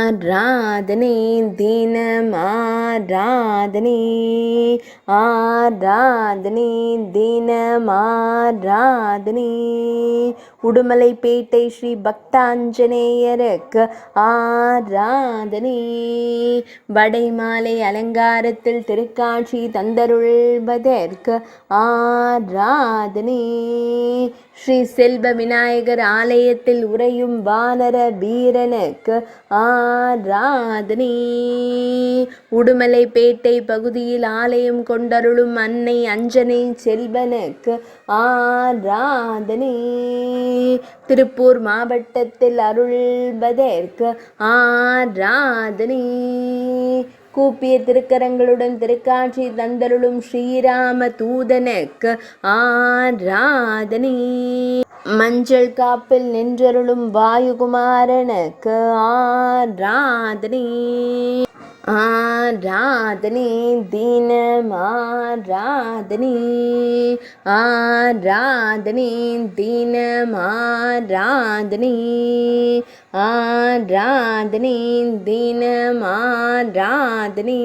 ஆராதனை தினம் ஆராதனை ஆராதனை தினம் ஆராதனை உடுமலைப்பேட்டை ஸ்ரீ பக்தாஞ்சநேயருக்கு ஆராதனை வடைமாலை அலங்காரத்தில் திருக்காட்சி தந்தருள்வதற்கு ஆராதனை ஸ்ரீ செல்வ விநாயகர் ஆலயத்தில் உறையும் வானர வீரனுக்கு ஆராதனை உடுமலைப்பேட்டை பகுதியில் ஆலயம் கொண்டருளும் அன்னை அஞ்சனை செல்வனுக்கு ஆராதனை திருப்பூர் மாவட்டத்தில் அருள்வதற்கு ஆராதனை கூப்பிய திருக்கரங்களுடன் திருக்காட்சி தந்தருளும் ஸ்ரீராம தூதனுக்கு ஆராதனை மஞ்சள் காப்பில் நின்றருளும் வாயுகுமாரனுக்கு ஆராதனை ஆராதனை தினம் ஆராதனை ஆராதனை தினம் ஆராதனை ஆராதனை தினம் ஆராதனை